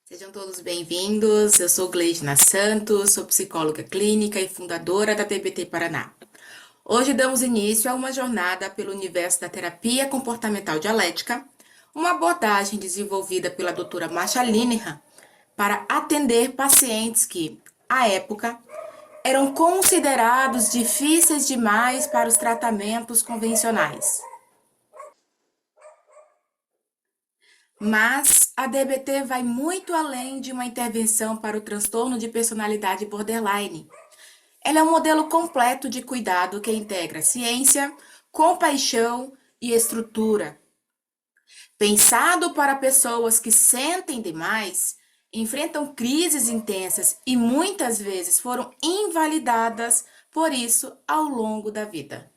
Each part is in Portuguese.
Sejam todos bem-vindos. Eu sou Gleidna Santos, sou psicóloga clínica e fundadora da TBT Paraná. Hoje damos início a uma jornada pelo universo da terapia comportamental dialética, uma abordagem desenvolvida pela doutora Marsha Linehan para atender pacientes que, à época, eram considerados difíceis demais para os tratamentos convencionais. Mas a DBT vai muito além de uma intervenção para o transtorno de personalidade borderline. Ela é um modelo completo de cuidado que integra ciência, compaixão e estrutura. Pensado para pessoas que sentem demais, enfrentam crises intensas e muitas vezes foram invalidadas por isso ao longo da vida.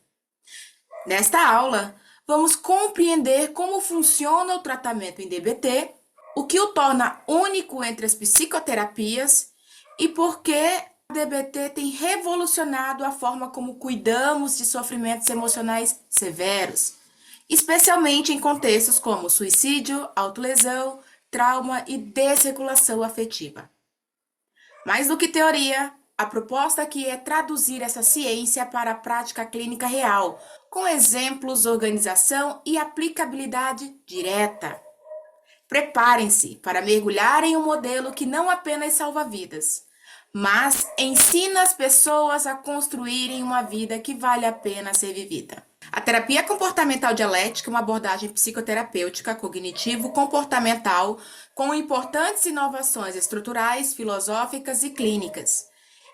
Nesta aula, vamos compreender como funciona o tratamento em DBT, o que o torna único entre as psicoterapias e por que a DBT tem revolucionado a forma como cuidamos de sofrimentos emocionais severos, especialmente em contextos como suicídio, autolesão, trauma e desregulação afetiva. Mais do que teoria, a proposta aqui é traduzir essa ciência para a prática clínica real, com exemplos, organização e aplicabilidade direta. Preparem-se para mergulhar em um modelo que não apenas salva vidas, mas ensina as pessoas a construírem uma vida que vale a pena ser vivida. A terapia comportamental dialética é uma abordagem psicoterapêutica cognitivo-comportamental com importantes inovações estruturais, filosóficas e clínicas.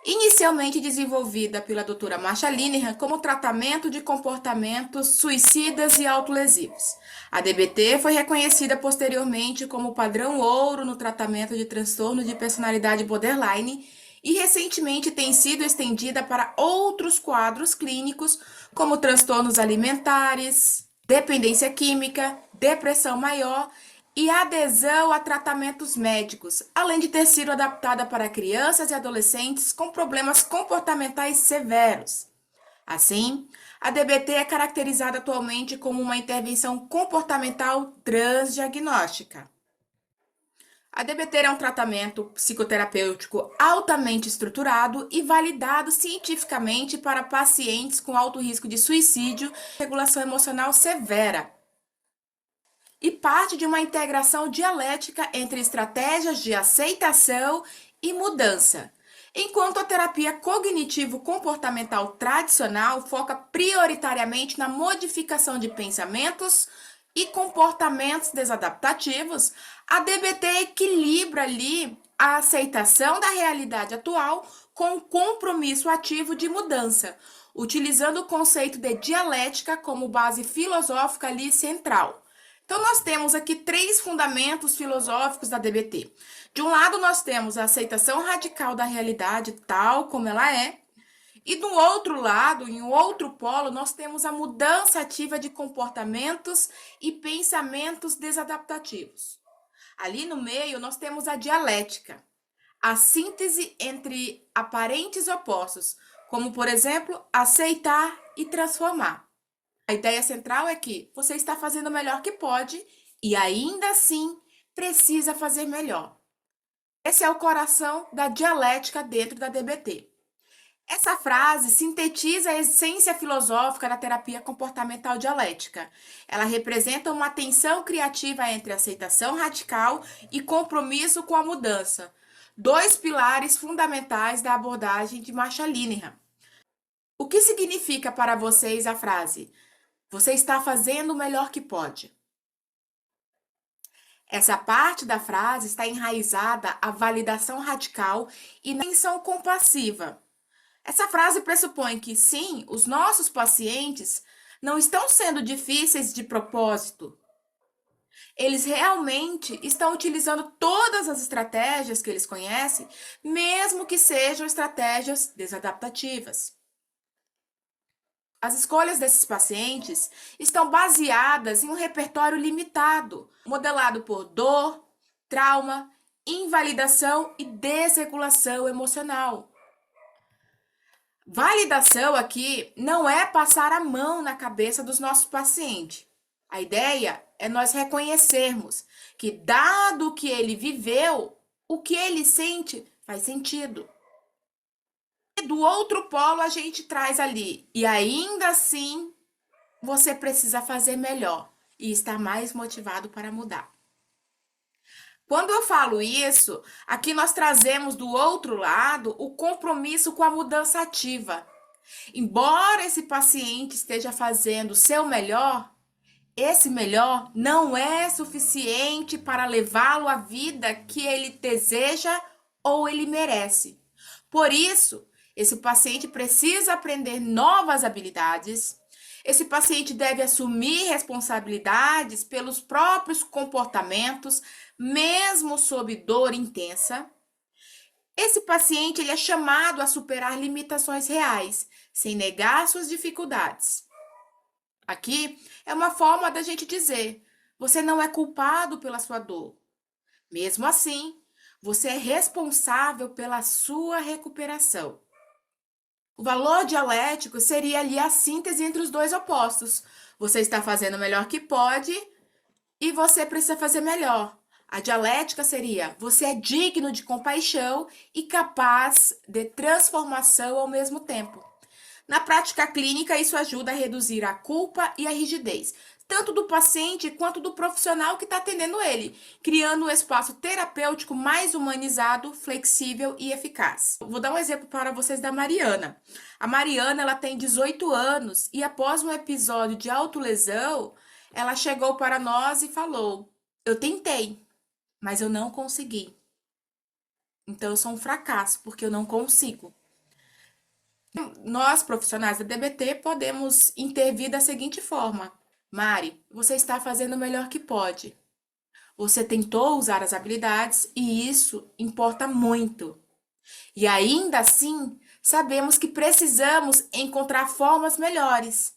Inicialmente desenvolvida pela doutora Marsha Linehan como tratamento de comportamentos suicidas e autolesivos. A DBT foi reconhecida posteriormente como padrão ouro no tratamento de transtorno de personalidade borderline e recentemente tem sido estendida para outros quadros clínicos, como transtornos alimentares, dependência química, depressão maior e adesão a tratamentos médicos, além de ter sido adaptada para crianças e adolescentes com problemas comportamentais severos. Assim, a DBT é caracterizada atualmente como uma intervenção comportamental transdiagnóstica. A DBT é um tratamento psicoterapêutico altamente estruturado e validado cientificamente para pacientes com alto risco de suicídio e regulação emocional severa. E parte de uma integração dialética entre estratégias de aceitação e mudança. Enquanto a terapia cognitivo-comportamental tradicional foca prioritariamente na modificação de pensamentos e comportamentos desadaptativos, a DBT equilibra ali a aceitação da realidade atual com o compromisso ativo de mudança, utilizando o conceito de dialética como base filosófica ali central. Então, nós temos aqui três fundamentos filosóficos da DBT. De um lado, nós temos a aceitação radical da realidade tal como ela é, e do outro lado, em um outro polo, nós temos a mudança ativa de comportamentos e pensamentos desadaptativos. Ali no meio, nós temos a dialética, a síntese entre aparentes opostos, como, por exemplo, aceitar e transformar. A ideia central é que você está fazendo o melhor que pode e ainda assim precisa fazer melhor. Esse é o coração da dialética dentro da DBT. Essa frase sintetiza a essência filosófica da terapia comportamental dialética. Ela representa uma tensão criativa entre aceitação radical e compromisso com a mudança, dois pilares fundamentais da abordagem de Marsha Linehan. O que significa para vocês a frase? Você está fazendo o melhor que pode. Essa parte da frase está enraizada à validação radical e na intenção compassiva. Essa frase pressupõe que, sim, os nossos pacientes não estão sendo difíceis de propósito. Eles realmente estão utilizando todas as estratégias que eles conhecem, mesmo que sejam estratégias desadaptativas. As escolhas desses pacientes estão baseadas em um repertório limitado, modelado por dor, trauma, invalidação e desregulação emocional. Validação aqui não é passar a mão na cabeça dos nossos pacientes. A ideia é nós reconhecermos que, dado o que ele viveu, O que ele sente faz sentido. E do outro polo a gente traz ali. E ainda assim, você precisa fazer melhor e estar mais motivado para mudar. Quando eu falo isso, aqui nós trazemos do outro lado o compromisso com a mudança ativa. Embora esse paciente esteja fazendo o seu melhor, esse melhor não é suficiente para levá-lo à vida que ele deseja ou ele merece. Por isso, esse paciente precisa aprender novas habilidades. Esse paciente deve assumir responsabilidades pelos próprios comportamentos, mesmo sob dor intensa. Esse paciente ele é chamado a superar limitações reais, sem negar suas dificuldades. Aqui é uma forma da gente dizer: você não é culpado pela sua dor. Mesmo assim, você é responsável pela sua recuperação. O valor dialético seria ali a síntese entre os dois opostos. Você está fazendo o melhor que pode e você precisa fazer melhor. A dialética seria: você é digno de compaixão e capaz de transformação ao mesmo tempo. Na prática clínica, isso ajuda a reduzir a culpa e a rigidez, tanto do paciente quanto do profissional que está atendendo ele, criando um espaço terapêutico mais humanizado, flexível e eficaz. Vou dar um exemplo para vocês da Mariana. A Mariana, ela tem 18 anos e após um episódio de autolesão, ela chegou para nós e falou: eu tentei, mas eu não consegui. Então eu sou um fracasso porque eu não consigo. Nós, profissionais da DBT, podemos intervir da seguinte forma: Mari, você está fazendo o melhor que pode. Você tentou usar as habilidades e isso importa muito. E ainda assim, sabemos que precisamos encontrar formas melhores.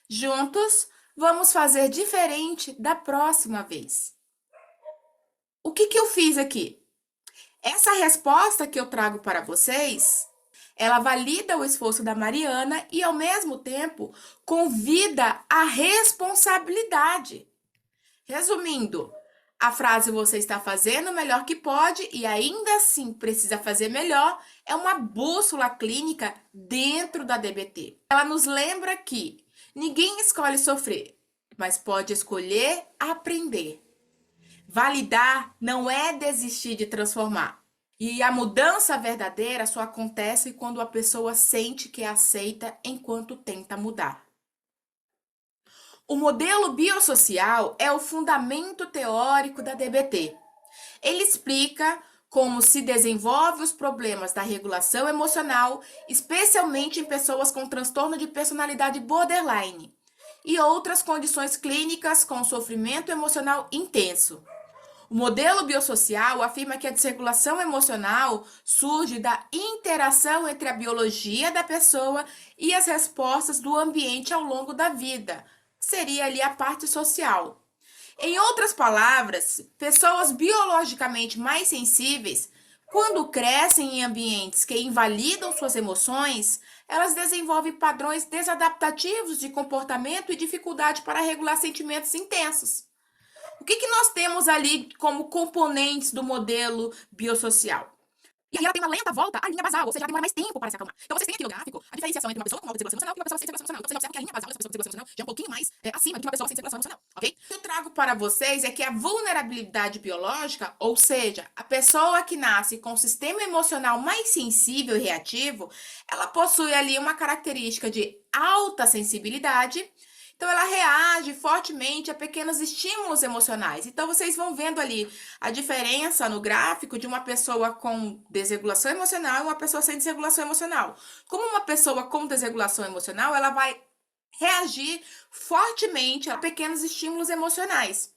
Juntos, vamos fazer diferente da próxima vez. O que eu fiz aqui? Essa resposta que eu trago para vocês, ela valida o esforço da Mariana e, ao mesmo tempo, convida a responsabilidade. Resumindo, a frase "você está fazendo o melhor que pode e ainda assim precisa fazer melhor" é uma bússola clínica dentro da DBT. Ela nos lembra que ninguém escolhe sofrer, mas pode escolher aprender. Validar não é desistir de transformar. E a mudança verdadeira só acontece quando a pessoa sente que é aceita enquanto tenta mudar. O modelo biosocial é o fundamento teórico da DBT. Ele explica como se desenvolve os problemas da regulação emocional, especialmente em pessoas com transtorno de personalidade borderline e outras condições clínicas com sofrimento emocional intenso. O modelo biosocial afirma que a desregulação emocional surge da interação entre a biologia da pessoa e as respostas do ambiente ao longo da vida. Seria ali a parte social. Em outras palavras, pessoas biologicamente mais sensíveis, quando crescem em ambientes que invalidam suas emoções, elas desenvolvem padrões desadaptativos de comportamento e dificuldade para regular sentimentos intensos. O que nós temos ali como componentes do modelo biosocial? E aí ela tem uma lenta volta à linha basal, ou seja, ela demora mais tempo para se acalmar. Então vocês têm aqui no gráfico a diferenciação entre uma pessoa com alta desregulação emocional e uma pessoa sem desregulação emocional. Então vocês observam que a linha basal dessa pessoa com desregulação emocional já é um pouquinho mais acima do que uma pessoa sem desregulação emocional, ok? O que eu trago para vocês é que a vulnerabilidade biológica, ou seja, a pessoa que nasce com um sistema emocional mais sensível e reativo, ela possui ali uma característica de alta sensibilidade. Então, ela reage fortemente a pequenos estímulos emocionais. Então, vocês vão vendo ali a diferença no gráfico de uma pessoa com desregulação emocional e uma pessoa sem desregulação emocional. Como uma pessoa com desregulação emocional, ela vai reagir fortemente a pequenos estímulos emocionais.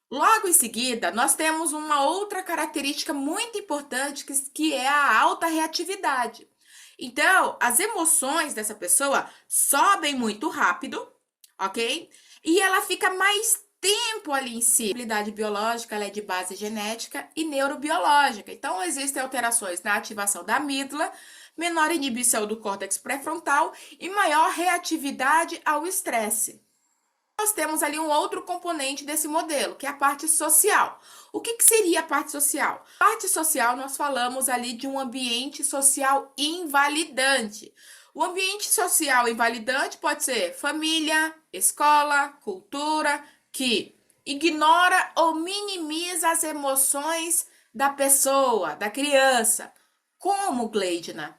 Logo em seguida, nós temos uma outra característica muito importante, que é a alta reatividade. Então, as emoções dessa pessoa sobem muito rápido, ok? E ela fica mais tempo ali em si. A habilidade biológica ela é de base genética e neurobiológica. Então, existem alterações na ativação da amígdala, menor inibição do córtex pré-frontal e maior reatividade ao estresse. Nós temos ali um outro componente desse modelo, que é a parte social. O que seria a parte social? Parte social, nós falamos ali de um ambiente social invalidante. O ambiente social invalidante pode ser família, escola, cultura, que ignora ou minimiza as emoções da pessoa, da criança. Como, Gleidna?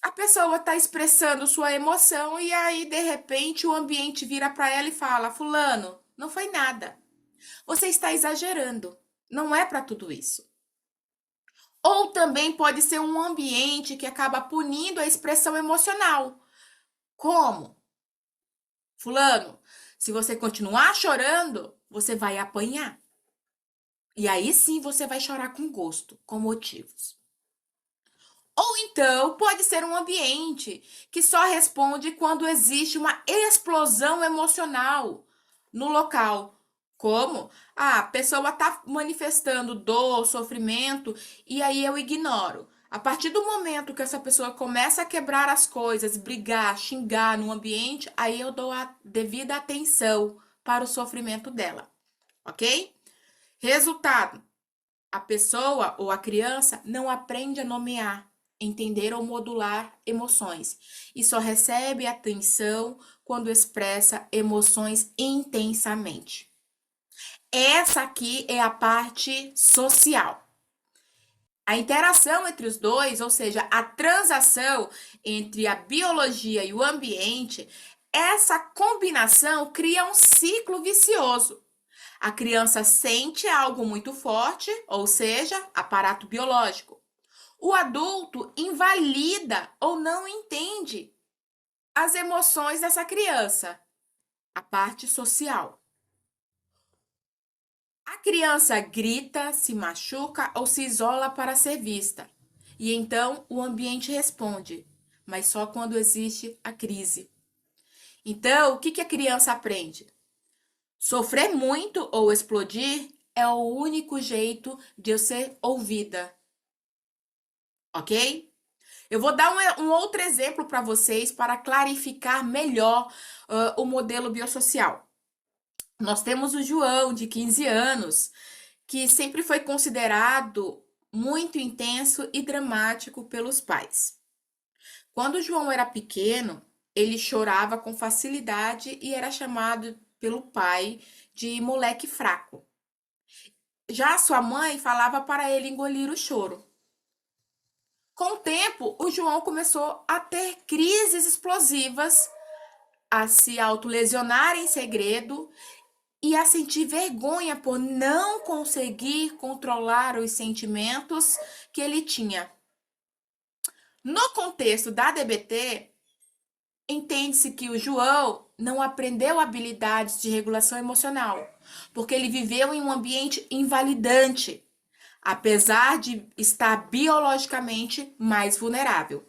A pessoa está expressando sua emoção e aí, de repente, o ambiente vira para ela e fala: Fulano, não foi nada. Você está exagerando. Não é para tudo isso. Ou também pode ser um ambiente que acaba punindo a expressão emocional. Como? Fulano, se você continuar chorando, você vai apanhar. E aí sim você vai chorar com gosto, com motivos. Ou então pode ser um ambiente que só responde quando existe uma explosão emocional no local. Como? Ah, a pessoa está manifestando dor, sofrimento, e aí eu ignoro. A partir do momento que essa pessoa começa a quebrar as coisas, brigar, xingar no ambiente, aí eu dou a devida atenção para o sofrimento dela, ok? Resultado: a pessoa ou a criança não aprende a nomear, entender ou modular emoções e só recebe atenção quando expressa emoções intensamente. Essa aqui é a parte social. A interação entre os dois, ou seja, a transação entre a biologia e o ambiente, essa combinação cria um ciclo vicioso. A criança sente algo muito forte, ou seja, aparato biológico. O adulto invalida ou não entende as emoções dessa criança, a parte social. A criança grita, se machuca ou se isola para ser vista. E então o ambiente responde, mas só quando existe a crise. Então, o que a criança aprende? Sofrer muito ou explodir é o único jeito de eu ser ouvida. Ok? Eu vou dar um outro exemplo para vocês para clarificar melhor o modelo biosocial. Nós temos o João, de 15 anos, que sempre foi considerado muito intenso e dramático pelos pais. Quando o João era pequeno, ele chorava com facilidade e era chamado pelo pai de moleque fraco. Já sua mãe falava para ele engolir o choro. Com o tempo, o João começou a ter crises explosivas, a se autolesionar em segredo e a sentir vergonha por não conseguir controlar os sentimentos que ele tinha. No contexto da DBT, entende-se que o João não aprendeu habilidades de regulação emocional, porque ele viveu em um ambiente invalidante, apesar de estar biologicamente mais vulnerável.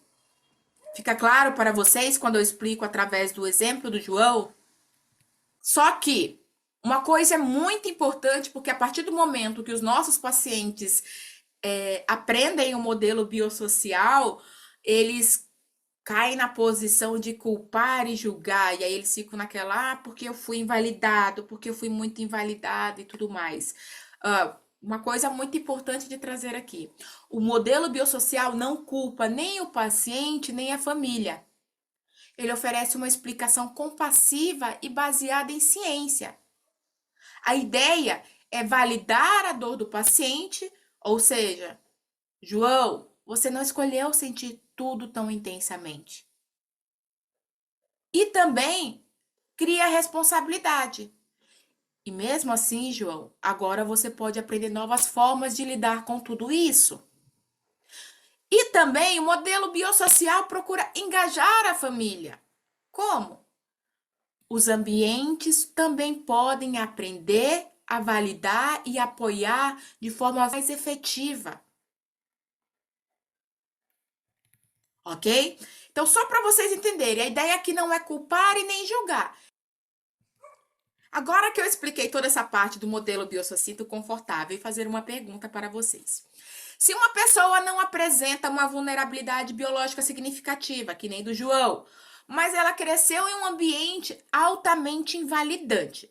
Fica claro para vocês quando eu explico através do exemplo do João? Só que uma coisa é muito importante, porque a partir do momento que os nossos pacientes aprendem o modelo biosocial, eles caem na posição de culpar e julgar, e aí eles ficam naquela, porque eu fui invalidado, porque eu fui muito invalidado e tudo mais. Uma coisa muito importante de trazer aqui: o modelo biosocial não culpa nem o paciente, nem a família. Ele oferece uma explicação compassiva e baseada em ciência. A ideia é validar a dor do paciente, ou seja, João, você não escolheu sentir tudo tão intensamente. E também cria responsabilidade. E mesmo assim, João, agora você pode aprender novas formas de lidar com tudo isso. E também o modelo biosocial procura engajar a família. Como? Os ambientes também podem aprender a validar e apoiar de forma mais efetiva. Ok? Então, só para vocês entenderem, a ideia aqui não é culpar e nem julgar. Agora que eu expliquei toda essa parte do modelo biossocinto confortável, e fazer uma pergunta para vocês. Se uma pessoa não apresenta uma vulnerabilidade biológica significativa, que nem do João, mas ela cresceu em um ambiente altamente invalidante.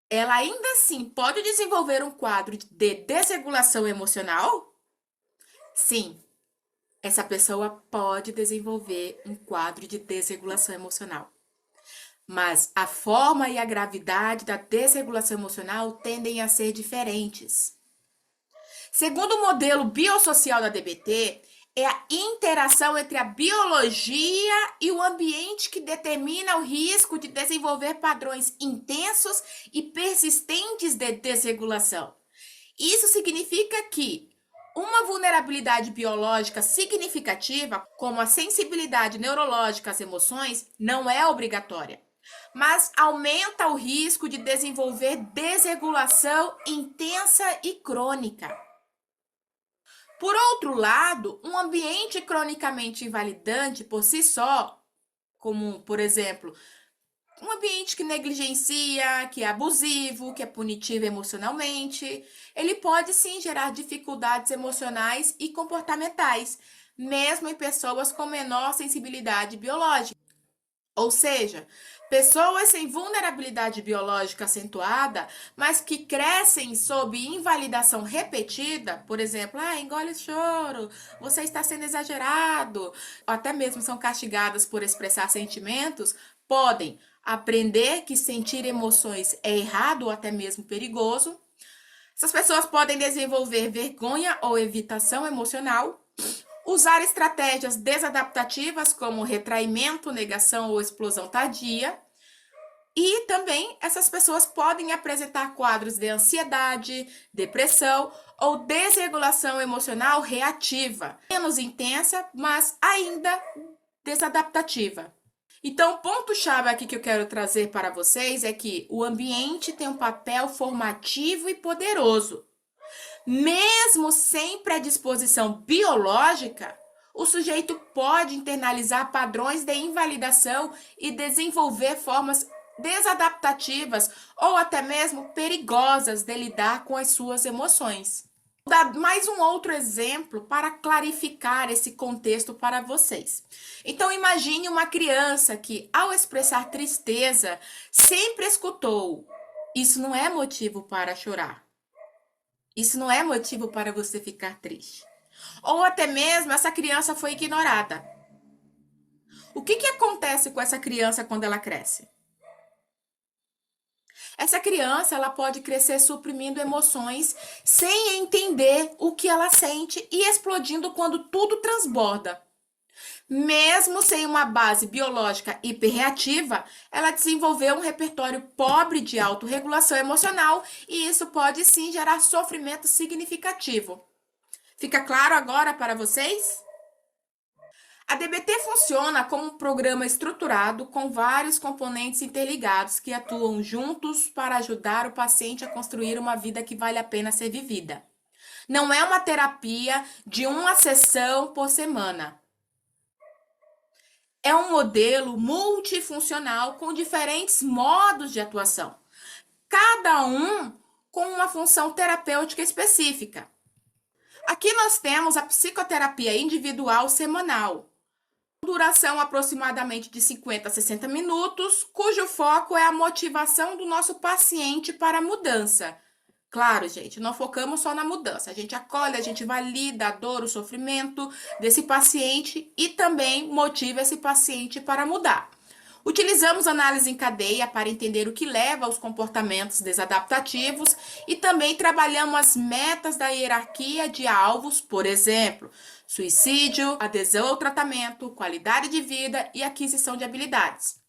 Ela ainda assim pode desenvolver um quadro de desregulação emocional? Sim, essa pessoa pode desenvolver um quadro de desregulação emocional. Mas a forma e a gravidade da desregulação emocional tendem a ser diferentes. Segundo o modelo biosocial da DBT, é a interação entre a biologia e o ambiente que determina o risco de desenvolver padrões intensos e persistentes de desregulação. Isso significa que uma vulnerabilidade biológica significativa, como a sensibilidade neurológica às emoções, não é obrigatória, mas aumenta o risco de desenvolver desregulação intensa e crônica. Por outro lado, um ambiente cronicamente invalidante por si só, como, por exemplo, um ambiente que negligencia, que é abusivo, que é punitivo emocionalmente, ele pode sim gerar dificuldades emocionais e comportamentais, mesmo em pessoas com menor sensibilidade biológica. Ou seja, pessoas sem vulnerabilidade biológica acentuada, mas que crescem sob invalidação repetida, por exemplo, engole o choro, você está sendo exagerado, ou até mesmo são castigadas por expressar sentimentos, podem aprender que sentir emoções é errado ou até mesmo perigoso. Essas pessoas podem desenvolver vergonha ou evitação emocional, usar estratégias desadaptativas como retraimento, negação ou explosão tardia. E também essas pessoas podem apresentar quadros de ansiedade, depressão ou desregulação emocional reativa, menos intensa, mas ainda desadaptativa. Então, o ponto-chave aqui que eu quero trazer para vocês é que o ambiente tem um papel formativo e poderoso. Mesmo sem predisposição biológica, o sujeito pode internalizar padrões de invalidação e desenvolver formas desadaptativas ou até mesmo perigosas de lidar com as suas emoções. Vou dar mais um outro exemplo para clarificar esse contexto para vocês. Então, imagine uma criança que, ao expressar tristeza, sempre escutou: "Isso não é motivo para chorar. Isso não é motivo para você ficar triste." Ou até mesmo essa criança foi ignorada. O que acontece com essa criança quando ela cresce? Essa criança, ela pode crescer suprimindo emoções sem entender o que ela sente e explodindo quando tudo transborda. Mesmo sem uma base biológica hiperreativa, ela desenvolveu um repertório pobre de autorregulação emocional e isso pode sim gerar sofrimento significativo. Fica claro agora para vocês? A DBT funciona como um programa estruturado com vários componentes interligados que atuam juntos para ajudar o paciente a construir uma vida que vale a pena ser vivida. Não é uma terapia de uma sessão por semana. É um modelo multifuncional com diferentes modos de atuação, cada um com uma função terapêutica específica. Aqui nós temos a psicoterapia individual semanal, duração aproximadamente de 50 a 60 minutos, cujo foco é a motivação do nosso paciente para a mudança. Claro, gente, não focamos só na mudança. A gente acolhe, a gente valida a dor, o sofrimento desse paciente e também motiva esse paciente para mudar. Utilizamos análise em cadeia para entender o que leva aos comportamentos desadaptativos e também trabalhamos as metas da hierarquia de alvos, por exemplo, suicídio, adesão ao tratamento, qualidade de vida e aquisição de habilidades.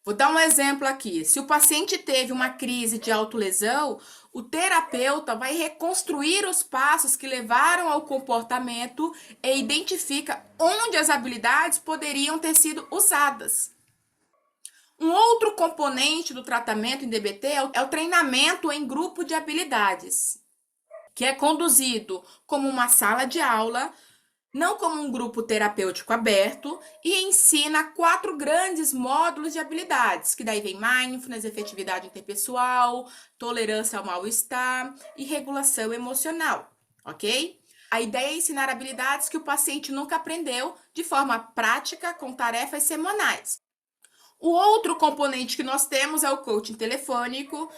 Vou dar um exemplo aqui. Se o paciente teve uma crise de autolesão, o terapeuta vai reconstruir os passos que levaram ao comportamento e identifica onde as habilidades poderiam ter sido usadas. Um outro componente do tratamento em DBT é o treinamento em grupo de habilidades, que é conduzido como uma sala de aula, não como um grupo terapêutico aberto, e ensina 4 grandes módulos de habilidades, que daí vem mindfulness, efetividade interpessoal, tolerância ao mal-estar e regulação emocional, ok? A ideia é ensinar habilidades que o paciente nunca aprendeu de forma prática, com tarefas semanais. O outro componente que nós temos é o coaching telefônico,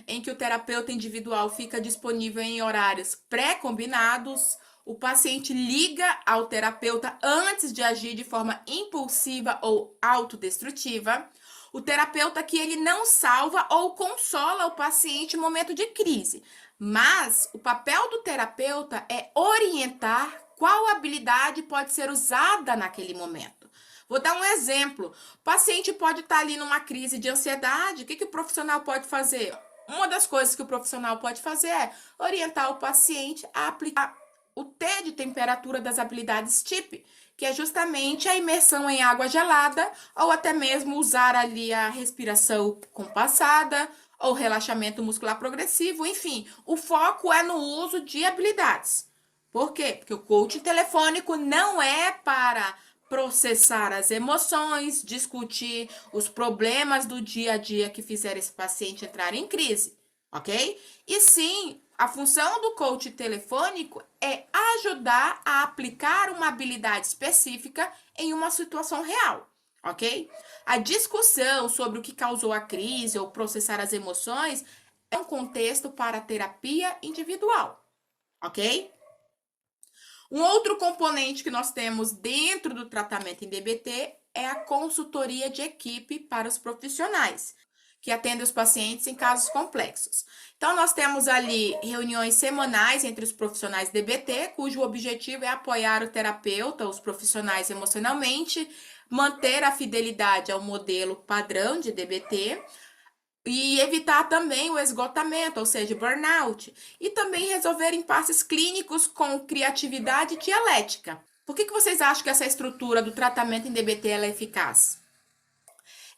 em que o terapeuta individual fica disponível em horários pré-combinados. O paciente liga ao terapeuta antes de agir de forma impulsiva ou autodestrutiva. O terapeuta que ele não salva ou consola o paciente em momento de crise, mas o papel do terapeuta é orientar qual habilidade pode ser usada naquele momento. Vou dar um exemplo. O paciente pode estar ali numa crise de ansiedade. O que o profissional pode fazer? Uma das coisas que o profissional pode fazer é orientar o paciente a aplicar o T de temperatura das habilidades TIP, que é justamente a imersão em água gelada, ou até mesmo usar ali a respiração compassada, ou relaxamento muscular progressivo, enfim, o foco é no uso de habilidades. Por quê? Porque o coaching telefônico não é para processar as emoções, discutir os problemas do dia a dia que fizeram esse paciente entrar em crise, ok? E sim, a função do coach telefônico é ajudar a aplicar uma habilidade específica em uma situação real, ok? A discussão sobre o que causou a crise ou processar as emoções é um contexto para a terapia individual, ok? Um outro componente que nós temos dentro do tratamento em DBT é a consultoria de equipe para os profissionais, que atendem os pacientes em casos complexos. Então, nós temos ali reuniões semanais entre os profissionais DBT, cujo objetivo é apoiar o terapeuta, os profissionais emocionalmente, manter a fidelidade ao modelo padrão de DBT, e evitar também o esgotamento, ou seja, burnout. E também resolver impasses clínicos com criatividade dialética. Por que vocês acham que essa estrutura do tratamento em DBT ela é eficaz?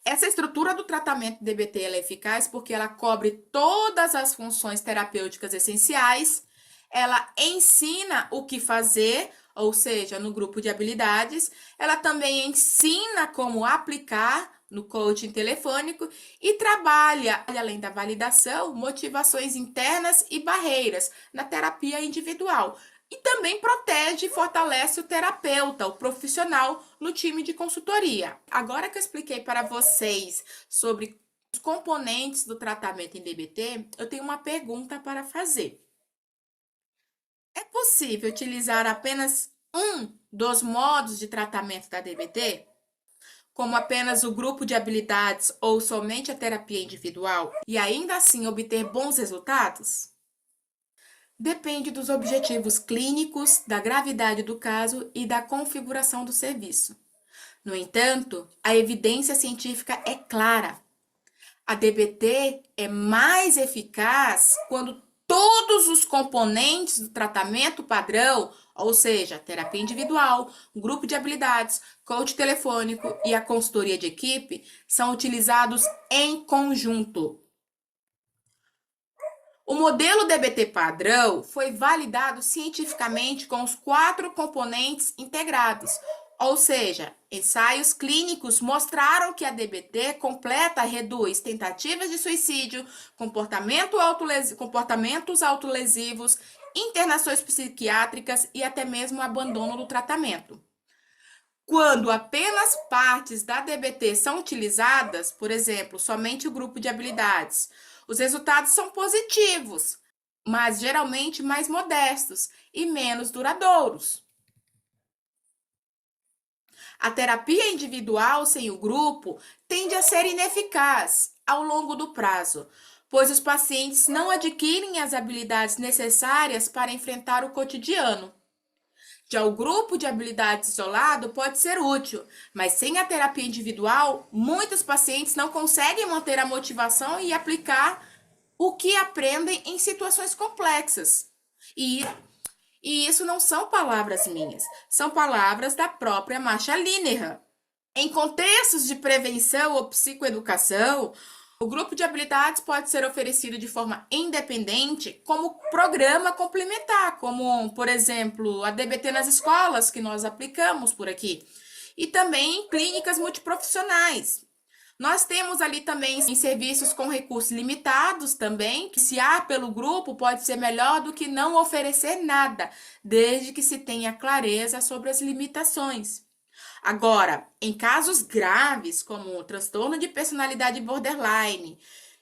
Essa estrutura do tratamento em DBT ela é eficaz porque ela cobre todas as funções terapêuticas essenciais, ela ensina o que fazer, ou seja, no grupo de habilidades, ela também ensina como aplicar no coaching telefônico e trabalha, além da validação, motivações internas e barreiras na terapia individual. E também protege e fortalece o terapeuta, o profissional, no time de consultoria. Agora que eu expliquei para vocês sobre os componentes do tratamento em DBT, eu tenho uma pergunta para fazer. É possível utilizar apenas um dos modos de tratamento da DBT? Como apenas o grupo de habilidades ou somente a terapia individual, e ainda assim obter bons resultados? Depende dos objetivos clínicos, da gravidade do caso e da configuração do serviço. No entanto, a evidência científica é clara. A DBT é mais eficaz quando todos os componentes do tratamento padrão, ou seja, terapia individual, grupo de habilidades, coach telefônico e a consultoria de equipe, são utilizados em conjunto. O modelo DBT padrão foi validado cientificamente com os 4 componentes integrados, ou seja, ensaios clínicos mostraram que a DBT completa reduz tentativas de suicídio, comportamentos autolesivos, internações psiquiátricas e até mesmo abandono do tratamento. Quando apenas partes da DBT são utilizadas, por exemplo, somente o grupo de habilidades, os resultados são positivos, mas geralmente mais modestos e menos duradouros. A terapia individual sem o grupo tende a ser ineficaz ao longo do prazo, pois os pacientes não adquirem as habilidades necessárias para enfrentar o cotidiano. Já o grupo de habilidades isolado pode ser útil, mas sem a terapia individual, muitos pacientes não conseguem manter a motivação e aplicar o que aprendem em situações complexas. E isso não são palavras minhas, são palavras da própria Marsha Linehan. Em contextos de prevenção ou psicoeducação, o grupo de habilidades pode ser oferecido de forma independente como programa complementar, como, por exemplo, a DBT nas escolas, que nós aplicamos por aqui, e também em clínicas multiprofissionais. Nós temos ali também em serviços com recursos limitados também, que se há pelo grupo pode ser melhor do que não oferecer nada, desde que se tenha clareza sobre as limitações. Agora, em casos graves, como o transtorno de personalidade borderline,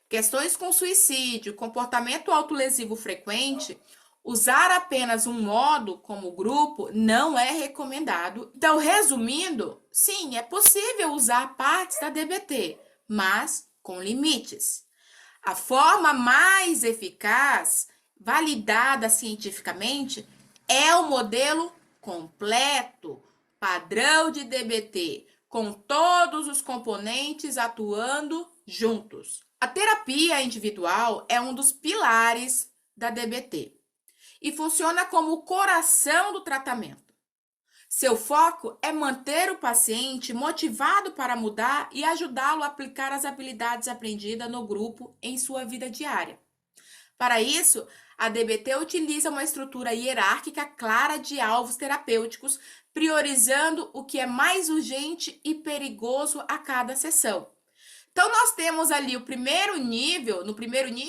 questões com suicídio, comportamento autolesivo frequente, usar apenas um modo como grupo não é recomendado. Então, resumindo, sim, é possível usar partes da DBT, mas com limites. A forma mais eficaz, validada cientificamente, é o modelo completo, padrão de DBT, com todos os componentes atuando juntos. A terapia individual é um dos pilares da DBT e funciona como o coração do tratamento. Seu foco é manter o paciente motivado para mudar e ajudá-lo a aplicar as habilidades aprendidas no grupo em sua vida diária. Para isso, a DBT utiliza uma estrutura hierárquica clara de alvos terapêuticos, priorizando o que é mais urgente e perigoso a cada sessão. Então, nós temos ali no primeiro nível,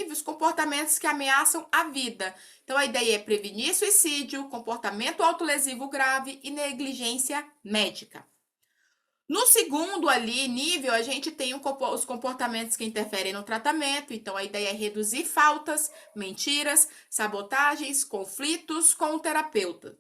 os comportamentos que ameaçam a vida. Então, a ideia é prevenir suicídio, comportamento autolesivo grave e negligência médica. No segundo ali nível, a gente tem os comportamentos que interferem no tratamento. Então, a ideia é reduzir faltas, mentiras, sabotagens, conflitos com o terapeuta.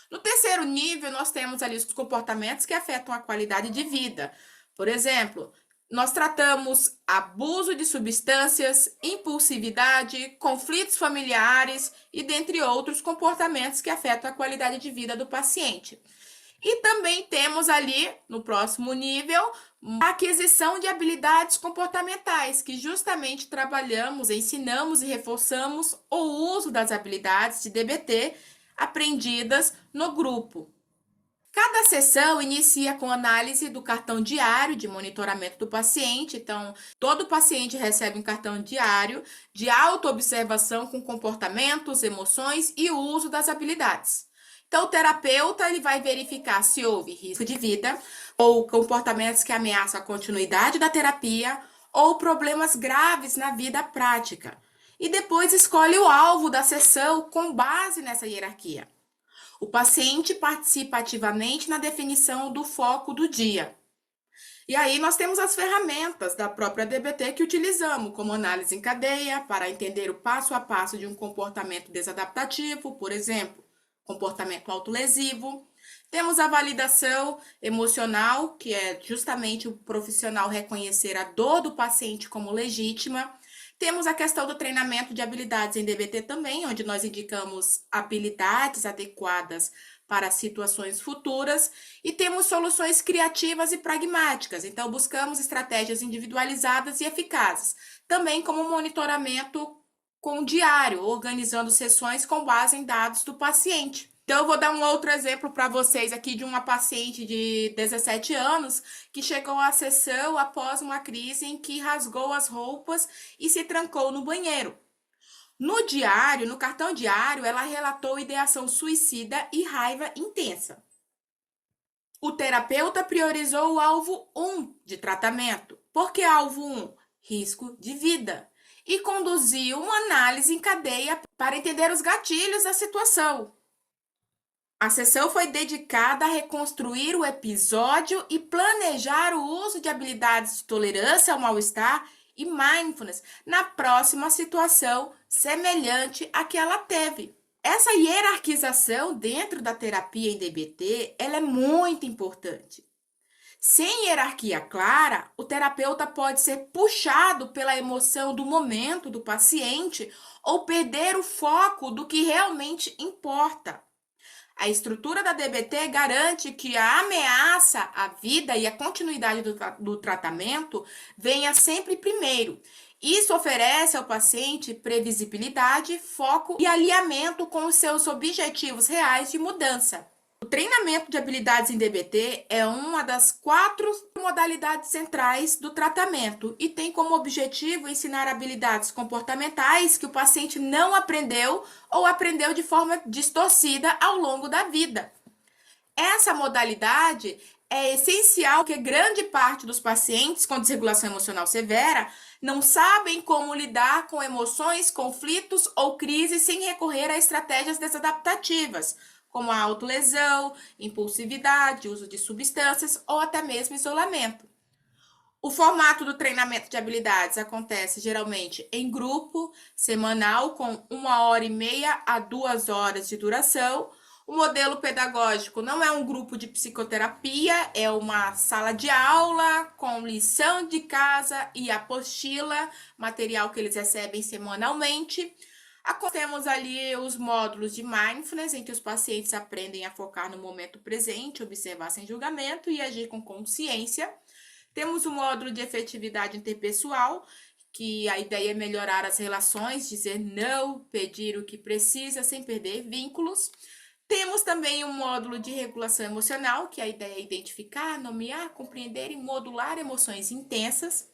No terceiro nível, nós temos ali os comportamentos que afetam a qualidade de vida. Por exemplo, nós tratamos abuso de substâncias, impulsividade, conflitos familiares e dentre outros comportamentos que afetam a qualidade de vida do paciente. E também temos ali, no próximo nível, a aquisição de habilidades comportamentais, que justamente trabalhamos, ensinamos e reforçamos o uso das habilidades de DBT aprendidas no grupo. Cada sessão inicia com análise do cartão diário de monitoramento do paciente. Então, todo paciente recebe um cartão diário de autoobservação com comportamentos, emoções e o uso das habilidades. Então, o terapeuta ele vai verificar se houve risco de vida ou comportamentos que ameaçam a continuidade da terapia ou problemas graves na vida prática. E depois escolhe o alvo da sessão com base nessa hierarquia. O paciente participa ativamente na definição do foco do dia. E aí nós temos as ferramentas da própria DBT que utilizamos, como análise em cadeia, para entender o passo a passo de um comportamento desadaptativo, por exemplo, comportamento autolesivo. Temos a validação emocional, que é justamente o profissional reconhecer a dor do paciente como legítima. Temos a questão do treinamento de habilidades em DBT também, onde nós indicamos habilidades adequadas para situações futuras e temos soluções criativas e pragmáticas. Então, buscamos estratégias individualizadas e eficazes, também como monitoramento com diário, organizando sessões com base em dados do paciente. Então, eu vou dar um outro exemplo para vocês aqui de uma paciente de 17 anos que chegou à sessão após uma crise em que rasgou as roupas e se trancou no banheiro. No diário, no cartão diário, ela relatou ideação suicida e raiva intensa. O terapeuta priorizou o alvo 1 de tratamento. Por que alvo 1? Risco de vida. E conduziu uma análise em cadeia para entender os gatilhos da situação. A sessão foi dedicada a reconstruir o episódio e planejar o uso de habilidades de tolerância ao mal-estar e mindfulness na próxima situação semelhante à que ela teve. Essa hierarquização dentro da terapia em DBT, ela é muito importante. Sem hierarquia clara, o terapeuta pode ser puxado pela emoção do momento do paciente ou perder o foco do que realmente importa. A estrutura da DBT garante que a ameaça à vida e a continuidade do tratamento venha sempre primeiro. Isso oferece ao paciente previsibilidade, foco e alinhamento com os seus objetivos reais de mudança. O treinamento de habilidades em DBT é uma das 4 modalidades centrais do tratamento e tem como objetivo ensinar habilidades comportamentais que o paciente não aprendeu ou aprendeu de forma distorcida ao longo da vida. Essa modalidade É essencial que grande parte dos pacientes com desregulação emocional severa não sabem como lidar com emoções, conflitos ou crises sem recorrer a estratégias desadaptativas, como a autolesão, impulsividade, uso de substâncias ou até mesmo isolamento. O formato do treinamento de habilidades acontece geralmente em grupo, semanal, com 1h30 a 2 horas de duração. O modelo pedagógico não é um grupo de psicoterapia, é uma sala de aula com lição de casa e apostila, material que eles recebem semanalmente. Temos ali os módulos de mindfulness, em que os pacientes aprendem a focar no momento presente, observar sem julgamento e agir com consciência. Temos o módulo de efetividade interpessoal, que a ideia é melhorar as relações, dizer não, pedir o que precisa sem perder vínculos. Temos também o módulo de regulação emocional, que a ideia é identificar, nomear, compreender e modular emoções intensas.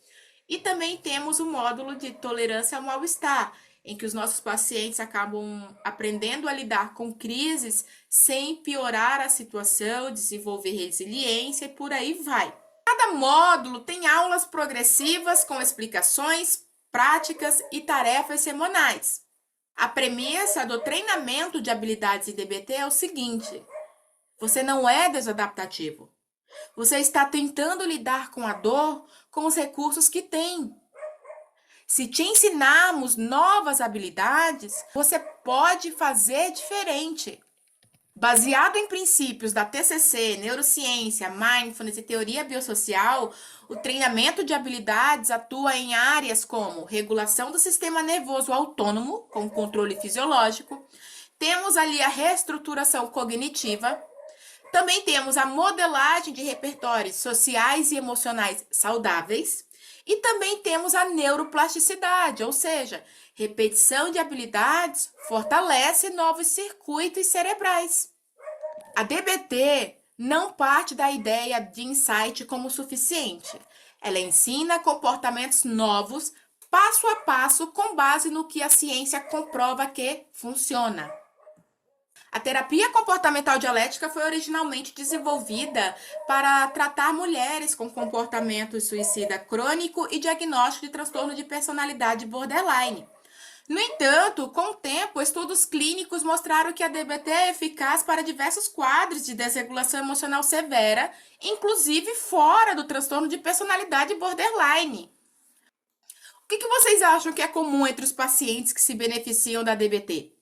E também temos o módulo de tolerância ao mal-estar, em que os nossos pacientes acabam aprendendo a lidar com crises sem piorar a situação, desenvolver resiliência e por aí vai. Cada módulo tem aulas progressivas com explicações, práticas e tarefas semanais. A premissa do treinamento de habilidades em DBT é o seguinte: você não é desadaptativo. Você está tentando lidar com a dor com os recursos que tem. Se te ensinarmos novas habilidades, você pode fazer diferente. Baseado em princípios da TCC, neurociência, mindfulness e teoria biosocial, o treinamento de habilidades atua em áreas como regulação do sistema nervoso autônomo, com controle fisiológico. Temos ali a reestruturação cognitiva. Também temos a modelagem de repertórios sociais e emocionais saudáveis. E também temos a neuroplasticidade, ou seja, repetição de habilidades fortalece novos circuitos cerebrais. A DBT não parte da ideia de insight como suficiente. Ela ensina comportamentos novos, passo a passo, com base no que a ciência comprova que funciona. A terapia comportamental dialética foi originalmente desenvolvida para tratar mulheres com comportamento suicida crônico e diagnóstico de transtorno de personalidade borderline. No entanto, com o tempo, estudos clínicos mostraram que a DBT é eficaz para diversos quadros de desregulação emocional severa, inclusive fora do transtorno de personalidade borderline. O que vocês acham que é comum entre os pacientes que se beneficiam da DBT?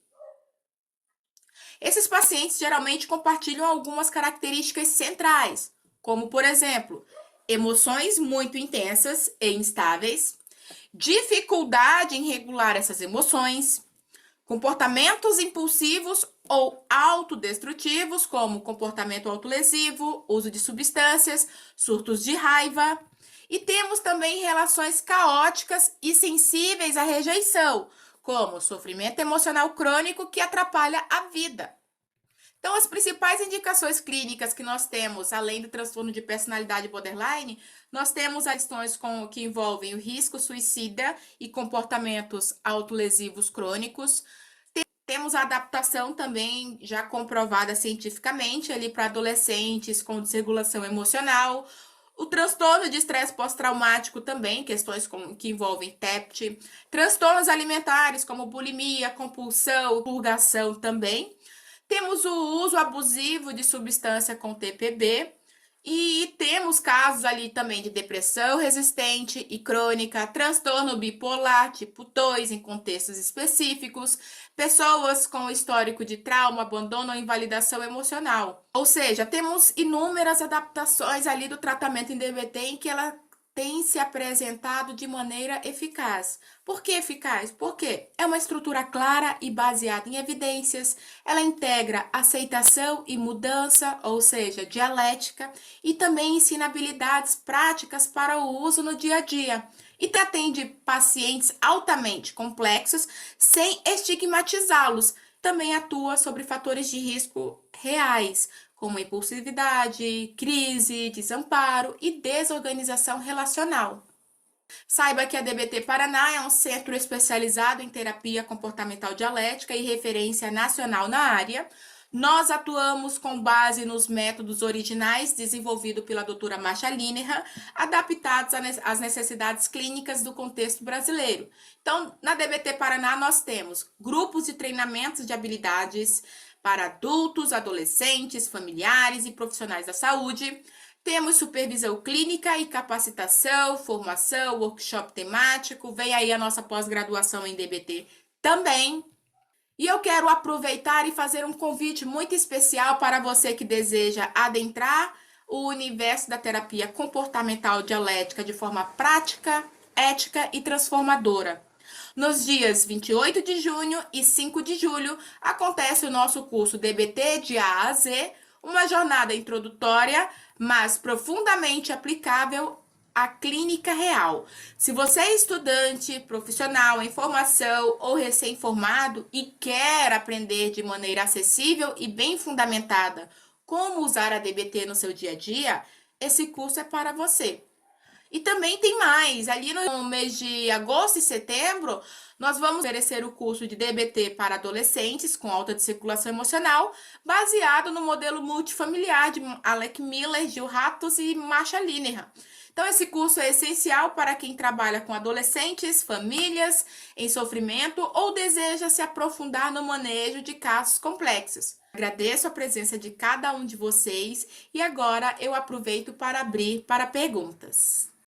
Esses pacientes geralmente compartilham algumas características centrais, como, por exemplo, emoções muito intensas e instáveis, dificuldade em regular essas emoções, comportamentos impulsivos ou autodestrutivos, como comportamento autolesivo, uso de substâncias, surtos de raiva. E temos também relações caóticas e sensíveis à rejeição, como sofrimento emocional crônico que atrapalha a vida. Então, as principais indicações clínicas que nós temos, além do transtorno de personalidade borderline, nós temos as questões que envolvem o risco suicida e comportamentos autolesivos crônicos. Temos a adaptação também já comprovada cientificamente ali para adolescentes com desregulação emocional. O transtorno de estresse pós-traumático também, questões que envolvem TEPT. Transtornos alimentares como bulimia, compulsão, purgação também. Temos o uso abusivo de substância com TPB. E temos casos ali também de depressão resistente e crônica, transtorno bipolar tipo 2 em contextos específicos, pessoas com histórico de trauma, abandono ou invalidação emocional. Ou seja, temos inúmeras adaptações ali do tratamento em DBT em que ela tem se apresentado de maneira eficaz. Por que eficaz? Porque é uma estrutura clara e baseada em evidências, ela integra aceitação e mudança, ou seja, dialética, e também ensina habilidades práticas para o uso no dia a dia. E atende pacientes altamente complexos sem estigmatizá-los. Também atua sobre fatores de risco reais, como impulsividade, crise, desamparo e desorganização relacional. Saiba que a DBT Paraná é um centro especializado em terapia comportamental dialética e referência nacional na área. Nós atuamos com base nos métodos originais desenvolvidos pela doutora Marcia Linehan, adaptados às necessidades clínicas do contexto brasileiro. Então, na DBT Paraná, nós temos grupos de treinamentos de habilidades para adultos, adolescentes, familiares e profissionais da saúde. Temos supervisão clínica e capacitação, formação, workshop temático. Vem aí a nossa pós-graduação em DBT também. E eu quero aproveitar e fazer um convite muito especial para você que deseja adentrar o universo da terapia comportamental dialética de forma prática, ética e transformadora. Nos dias 28 de junho e 5 de julho acontece o nosso curso DBT de A a Z, uma jornada introdutória, mas profundamente aplicável à clínica real. Se você é estudante, profissional em formação ou recém-formado e quer aprender de maneira acessível e bem fundamentada como usar a DBT no seu dia a dia, esse curso é para você. E também tem mais, ali no mês de agosto e setembro, nós vamos oferecer o curso de DBT para adolescentes com alta de circulação emocional, baseado no modelo multifamiliar de Alec Miller, Gil Ratos e Marcia Linehan. Então, esse curso é essencial para quem trabalha com adolescentes, famílias em sofrimento ou deseja se aprofundar no manejo de casos complexos. Agradeço a presença de cada um de vocês e agora eu aproveito para abrir para perguntas.